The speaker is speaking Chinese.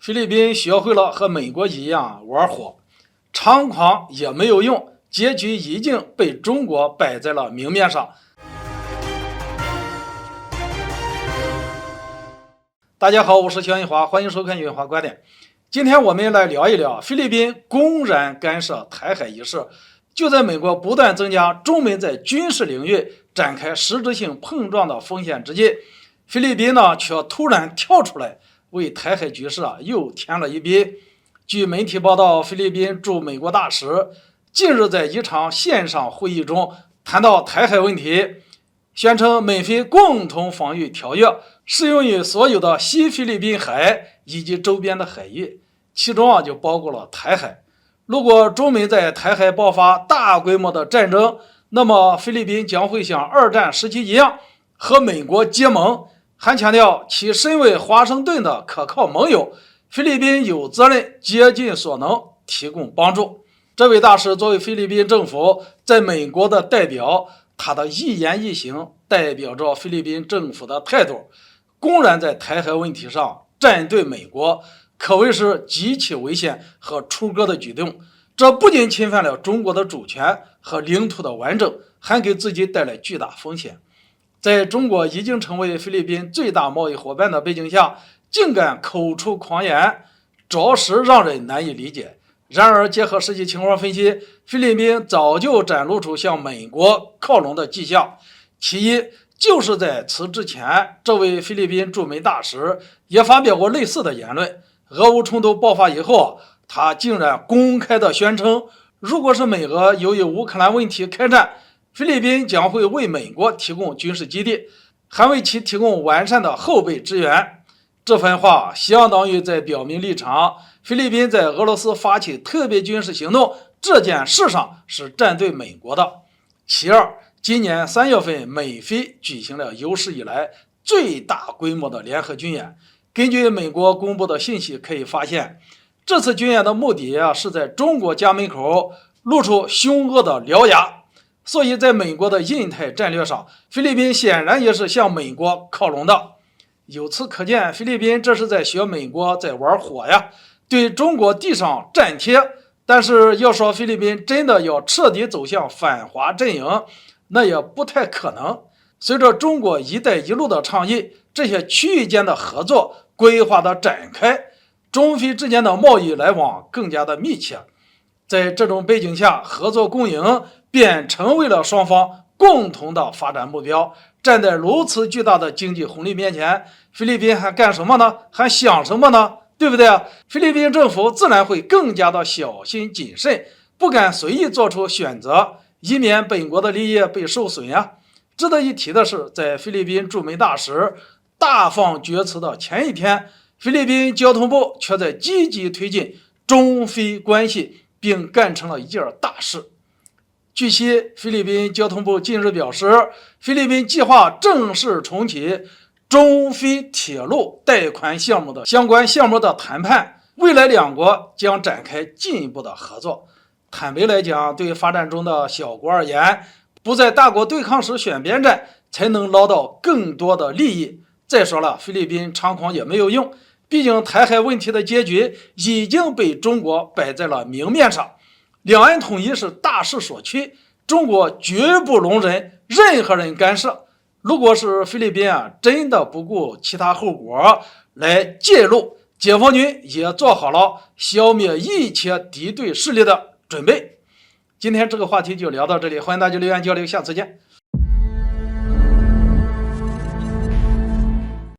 菲律宾学会了和美国一样玩火，猖狂也没有用，结局已经被中国摆在了明面上。大家好，我是肖云华，欢迎收看云华观点。今天我们来聊一聊菲律宾公然干涉台海一事。就在美国不断增加中美在军事领域展开实质性碰撞的风险之际，菲律宾却突然跳出来为台海局势又添了一笔。据媒体报道，菲律宾驻美国大使近日在一场线上会议中谈到台海问题，宣称美菲共同防御条约适用于所有的西菲律宾海以及周边的海域，其中就包括了台海。如果中美在台海爆发大规模的战争，那么菲律宾将会像二战时期一样和美国结盟，还强调其身为华盛顿的可靠盟友，菲律宾有责任竭尽所能提供帮助。这位大使作为菲律宾政府在美国的代表，他的一言一行代表着菲律宾政府的态度，公然在台海问题上站队美国，可谓是极其危险和出格的举动。这不仅侵犯了中国的主权和领土的完整，还给自己带来巨大风险。在中国已经成为菲律宾最大贸易伙伴的背景下，竟敢口出狂言，着实让人难以理解。然而结合实际情况分析，菲律宾早就展露出向美国靠拢的迹象。其一，就是在此之前，这位菲律宾驻美大使也发表过类似的言论。俄乌冲突爆发以后，他竟然公开的宣称，如果是美俄由于乌克兰问题开战，菲律宾将会为美国提供军事基地，还为其提供完善的后备支援。这番话相当于在表明立场，菲律宾在俄罗斯发起特别军事行动这件事上是站队美国的。其二，今年3月份，美菲举行了有史以来最大规模的联合军演。根据美国公布的信息可以发现，这次军演的目的是在中国家门口露出凶恶的獠牙。所以在美国的印太战略上，菲律宾显然也是向美国靠拢的。由此可见，菲律宾这是在学美国在玩火呀，对中国递上战帖。但是要说菲律宾真的要彻底走向反华阵营，那也不太可能。随着中国一带一路的倡议，这些区域间的合作规划的展开，中菲之间的贸易来往更加的密切。在这种背景下，合作共赢便成为了双方共同的发展目标。站在如此巨大的经济红利面前，菲律宾还干什么呢？还想什么呢？对不对啊？菲律宾政府自然会更加的小心谨慎，不敢随意做出选择，以免本国的利益被受损呀。值得一提的是，在菲律宾驻美大使大放厥词的前一天，菲律宾交通部却在积极推进中菲关系，并干成了一件大事。据悉，菲律宾交通部近日表示，菲律宾计划正式重启中菲铁路贷款项目的相关项目的谈判，未来两国将展开进一步的合作。坦白来讲，对发展中的小国而言，不在大国对抗时选边站，才能捞到更多的利益。再说了，菲律宾猖狂也没有用，毕竟台海问题的结局已经被中国摆在了明面上。两岸统一是大势所趋，中国绝不容忍任何人干涉。如果是菲律宾真的不顾其他后果来介入，解放军也做好了消灭一切敌对势力的准备。今天这个话题就聊到这里，欢迎大家留言交流，下次见。